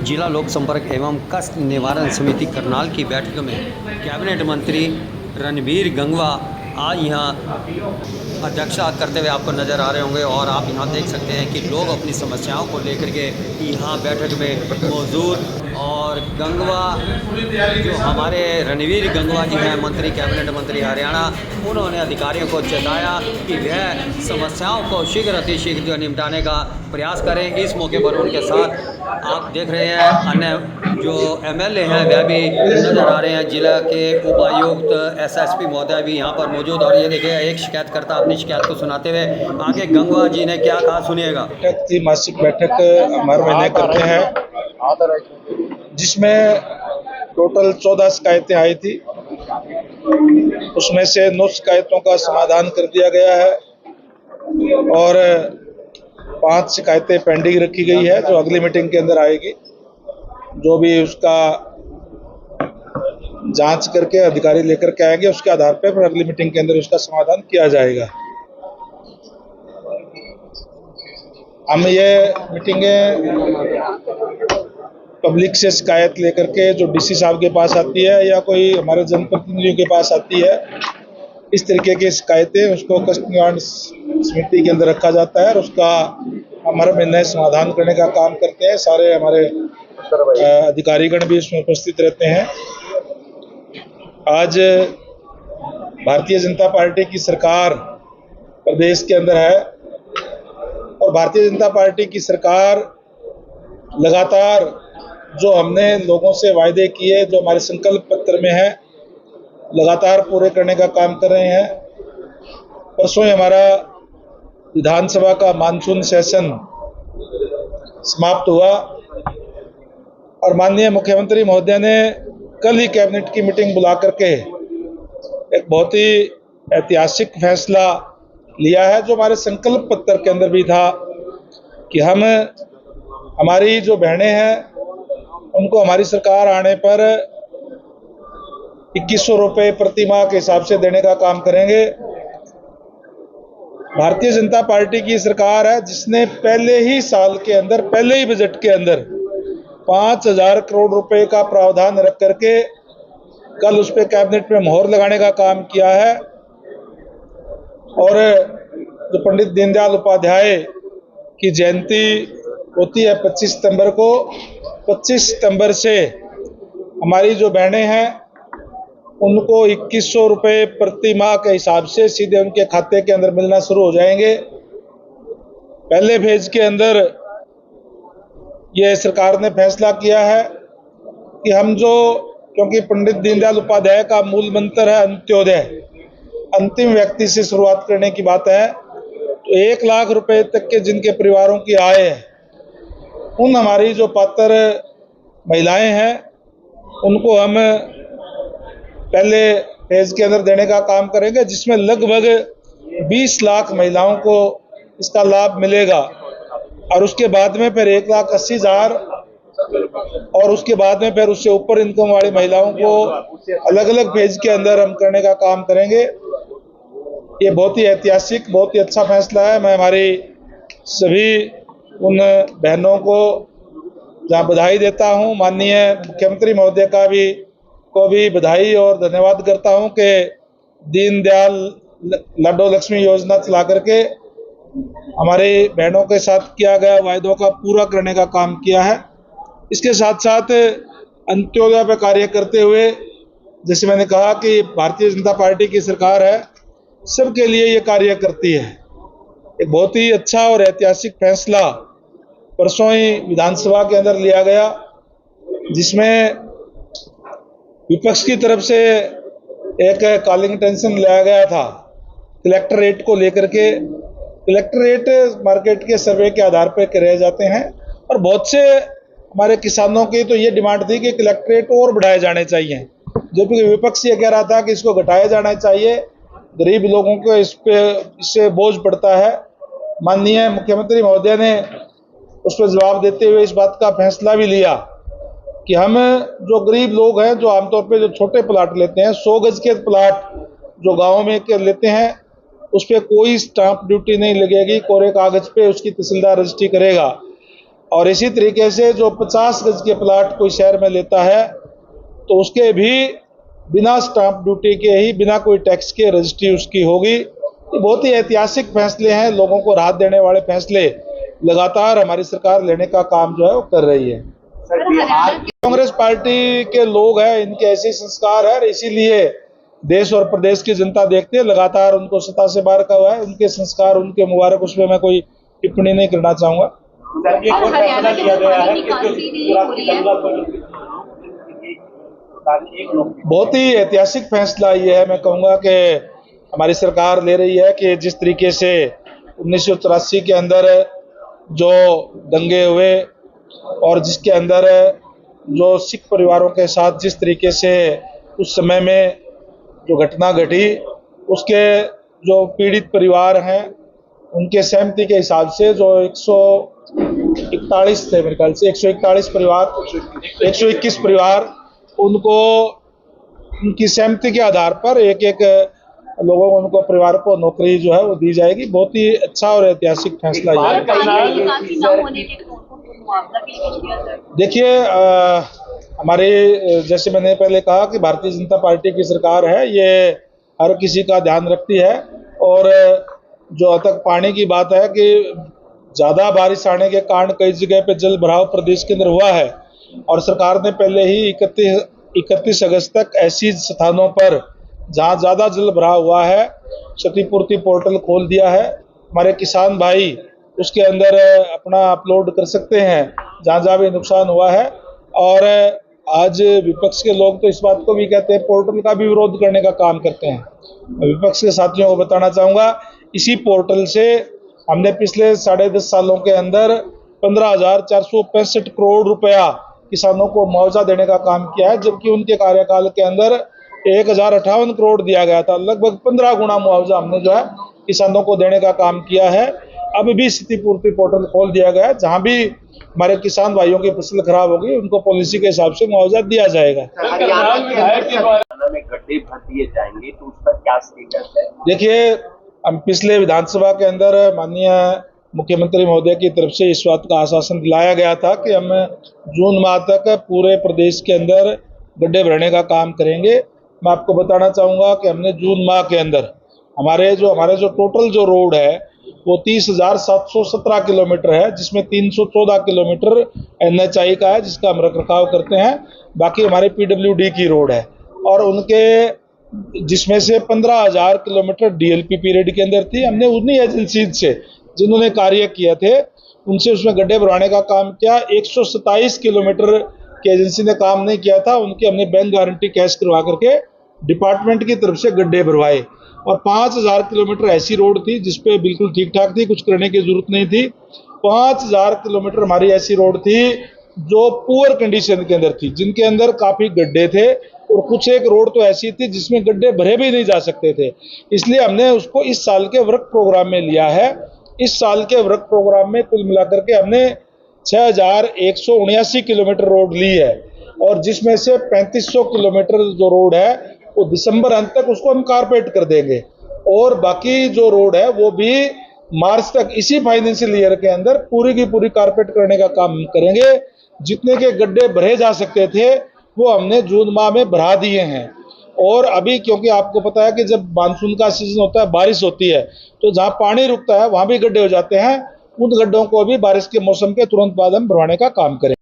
जिला लोक संपर्क एवं कष्ट निवारण समिति करनाल की बैठक में कैबिनेट मंत्री रणबीर गंगवा आज यहाँ अध्यक्षता करते हुए आपको नज़र आ रहे होंगे और आप यहाँ देख सकते हैं कि लोग अपनी समस्याओं को लेकर के यहाँ बैठक में मौजूद। और गंगवा जो हमारे रणबीर गंगवा जी हैं, मंत्री कैबिनेट मंत्री हरियाणा, उन्होंने अधिकारियों को चेताया कि वह समस्याओं को शीघ्र अतिशीघ्र जो निपटाने का प्रयास करें। इस मौके पर उनके साथ आप देख रहे हैं अन्य जो एमएलए हैं वह भी नज़र आ रहे हैं। जिला के उपायुक्त एसएसपी महोदय भी यहाँ पर मौजूद। और ये देखिए एक शिकायतकर्ता अपनी शिकायत को सुनाते हुए आगे गंगवा जी ने क्या कहा, सुनिएगा। मासिक बैठक हर महीने करते हैं, जिसमें टोटल 14 शिकायतें आई थी। उसमें से 9 शिकायतों का समाधान कर दिया गया है और 5 शिकायतें पेंडिंग रखी गई है जो अगली मीटिंग के अंदर आएगी। जो भी उसका जांच करके अधिकारी लेकर के आएंगे, उसके आधार पर अगली मीटिंग के अंदर उसका समाधान किया जाएगा। हम ये मीटिंगें पब्लिक से शिकायत लेकर के जो डीसी साहब के पास आती है या कोई हमारे जनप्रतिनिधियों के पास आती है, इस तरीके की शिकायतें उसको कष्ट निवारण समिति के अंदर रखा जाता है और उसका हमारा महीने समाधान करने का काम करते हैं। सारे हमारे अधिकारीगण भी इसमें उपस्थित रहते हैं। आज भारतीय जनता पार्टी की सरकार प्रदेश के अंदर है और भारतीय जनता पार्टी की सरकार लगातार जो हमने लोगों से वायदे किए, जो हमारे संकल्प पत्र में है, लगातार पूरे करने का काम कर रहे हैं। परसों ही हमारा विधानसभा का मानसून सेशन समाप्त हुआ और माननीय मुख्यमंत्री महोदय ने कल ही कैबिनेट की मीटिंग बुला करके एक बहुत ही ऐतिहासिक फैसला लिया है, जो हमारे संकल्प पत्र के अंदर भी था कि हम हमारी जो बहनें हैं उनको हमारी सरकार आने पर 2100 रुपये प्रति माह के हिसाब से देने का काम करेंगे। भारतीय जनता पार्टी की सरकार है जिसने पहले ही साल के अंदर, पहले ही बजट के अंदर 5000 करोड़ रुपए का प्रावधान रख करके कल उस पर कैबिनेट में मोहर लगाने का काम किया है। और जो पंडित दीनदयाल उपाध्याय की जयंती होती है 25 सितंबर को, 25 सितंबर से हमारी जो बहनें हैं उनको 2100 रुपये प्रति माह के हिसाब से सीधे उनके खाते के अंदर मिलना शुरू हो जाएंगे। पहले फेज के अंदर ये सरकार ने फैसला किया है कि हम जो, क्योंकि पंडित दीनदयाल उपाध्याय का मूल मंत्र है अंत्योदय, अंतिम व्यक्ति से शुरुआत करने की बात है, तो 1 लाख रुपए तक के जिनके परिवारों की आय है, उन हमारी जो पात्र महिलाएं हैं उनको हम पहले फेज के अंदर देने का काम करेंगे, जिसमें लगभग 20 लाख महिलाओं को इसका लाभ मिलेगा। और उसके बाद में फिर 1,80,000 और उसके बाद में फिर उससे ऊपर इनकम वाली महिलाओं को अलग अलग फेज के अंदर हम करने का काम करेंगे। ये बहुत ही ऐतिहासिक, बहुत ही अच्छा फैसला है। मैं हमारी सभी उन बहनों को जहाँ बधाई देता हूँ, माननीय मुख्यमंत्री महोदय को भी बधाई और धन्यवाद करता हूँ कि दीनदयाल लाडो लक्ष्मी योजना चला करके हमारी बहनों के साथ किया गया वायदों का पूरा करने का काम किया है। इसके साथ साथ अंत्योदय पर कार्य करते हुए, जैसे मैंने कहा कि भारतीय जनता पार्टी की सरकार है, सबके लिए ये कार्य करती है। एक बहुत ही अच्छा और ऐतिहासिक फैसला परसों ही विधानसभा के अंदर लिया गया, जिसमें विपक्ष की तरफ से एक कॉलिंग अटेंशन लाया गया था कलेक्टर रेट को लेकर के। कलेक्टर रेट मार्केट के सर्वे के आधार पर करे जाते हैं और बहुत से हमारे किसानों की तो ये डिमांड थी कि कलेक्टर रेट और बढ़ाए जाने चाहिए, जबकि विपक्ष ये कह रहा था कि इसको घटाया जाना चाहिए, गरीब लोगों को इससे बोझ पड़ता है। माननीय मुख्यमंत्री महोदय ने उस पर जवाब देते हुए इस बात का फैसला भी लिया कि हम जो गरीब लोग हैं, जो आमतौर पे जो छोटे प्लाट लेते हैं, 100 गज के प्लाट जो गाँव में लेते हैं, उस पर कोई स्टाम्प ड्यूटी नहीं लगेगी, कोरे कागज पे उसकी तहसीलदार रजिस्ट्री करेगा। और इसी तरीके से जो 50 गज के प्लाट कोई शहर में लेता है तो उसके भी बिना स्टाम्प ड्यूटी के ही, बिना कोई टैक्स के रजिस्ट्री उसकी होगी। ये बहुत ही ऐतिहासिक फैसले हैं, लोगों को राहत देने वाले फैसले लगातार हमारी सरकार लेने का काम जो है वो कर रही है। कांग्रेस पार्टी के लोग हैं, इनके ऐसे संस्कार है, इसीलिए देश और प्रदेश की जनता देखते है लगातार उनको सत्ता से बाहर का हुआ है। उनके संस्कार, उनके मुबारक, उसमें मैं कोई टिप्पणी नहीं करना चाहूंगा। बहुत ही ऐतिहासिक फैसला ये है, मैं कहूंगा कि हमारी सरकार ले रही है कि जिस तरीके से 1984 के अंदर जो दंगे हुए और जिसके अंदर जो सिख परिवारों के साथ जिस तरीके से उस समय में जो घटना घटी, उसके जो पीड़ित परिवार हैं उनके सहमति के हिसाब से जो 141 थे, मेरे ख्याल से 141 परिवार, 121 परिवार, उनको उनकी सहमति के आधार पर एक एक लोगों को, उनको परिवार को नौकरी जो है वो दी जाएगी। बहुत ही अच्छा और ऐतिहासिक फैसला ये है। देखिए, हमारे, जैसे मैंने पहले कहा कि भारतीय जनता पार्टी की सरकार है, ये हर किसी का ध्यान रखती है। और जो तक पानी की बात है कि ज़्यादा बारिश आने के कारण कई जगह पे जल भराव प्रदेश के अंदर हुआ है और सरकार ने पहले ही 31 अगस्त तक ऐसी स्थानों पर जहाँ ज़्यादा जल भराव हुआ है क्षतिपूर्ति पोर्टल खोल दिया है। हमारे किसान भाई उसके अंदर अपना अपलोड कर सकते हैं जहाँ जहाँ भी नुकसान हुआ है। और आज विपक्ष के लोग तो इस बात को भी कहते हैं, पोर्टल का भी विरोध करने का काम करते हैं। विपक्ष के साथियों को बताना चाहूँगा, इसी पोर्टल से हमने पिछले 10.5 सालों के अंदर 15,465 करोड़ रुपया किसानों को मुआवजा देने का काम किया है, जबकि उनके कार्यकाल के अंदर 1,058 करोड़ दिया गया था। लगभग 15 गुना मुआवजा हमने जो है किसानों को देने का काम किया है। अब भी क्षतिपूर्ति पोर्टल खोल दिया गया है, जहां भी हमारे किसान भाइयों की फसल खराब होगी उनको पॉलिसी के हिसाब से मुआवजा दिया जाएगा। में गड्ढे भर दिए जाएंगे तो उस पर क्या स्टेटस है? देखिए, हम पिछले विधानसभा के अंदर माननीय मुख्यमंत्री महोदय की तरफ से इस बात का आश्वासन दिलाया गया था कि हम जून माह तक पूरे प्रदेश के अंदर गड्ढे भरने का काम करेंगे। मैं आपको बताना चाहूँगा कि हमने जून माह के अंदर हमारे जो टोटल जो रोड है वो 30,717 किलोमीटर है, जिसमें 314 किलोमीटर NHI का है जिसका हम रख रखाव करते हैं। बाकी हमारे PWD की रोड है और उनके जिसमें से 15,000 किलोमीटर DLP पीरियड के अंदर थी। हमने उन्हीं एजेंसी से जिन्होंने कार्य किए थे उनसे उसमें गड्ढे भरवाने का काम किया। 127 किलोमीटर की एजेंसी ने काम नहीं किया था, उनकी हमने बैंक गारंटी कैश करवा करके डिपार्टमेंट की तरफ से गड्ढे भरवाए। और 5,000 किलोमीटर ऐसी रोड थी जिसपे बिल्कुल ठीक ठाक थी, कुछ करने की जरूरत नहीं थी। 5,000 किलोमीटर हमारी ऐसी रोड थी जो पुअर कंडीशन के अंदर थी, जिनके अंदर काफी गड्ढे थे और कुछ एक रोड तो ऐसी थी जिसमें गड्ढे भरे भी नहीं जा सकते थे। इसलिए हमने उसको इस साल के वर्क प्रोग्राम में लिया है। इस साल के वर्क प्रोग्राम में कुल मिलाकर के हमने 6,179 किलोमीटर रोड ली है और जिसमें से 3,500 किलोमीटर जो रोड है वो दिसंबर अंत तक उसको हम कारपेट कर देंगे और बाकी जो रोड है वो भी मार्च तक इसी फाइनेंशियल ईयर के अंदर पूरी की पूरी कारपेट करने का काम करेंगे। जितने के गड्ढे भरे जा सकते थे वो हमने जून माह में भरा दिए हैं। और अभी क्योंकि आपको पता है कि जब मानसून का सीजन होता है, बारिश होती है, तो जहाँ पानी रुकता है वहां भी गड्ढे हो जाते हैं। उन गड्ढों को भी बारिश के मौसम के तुरंत बाद हम भरवाने का काम करें।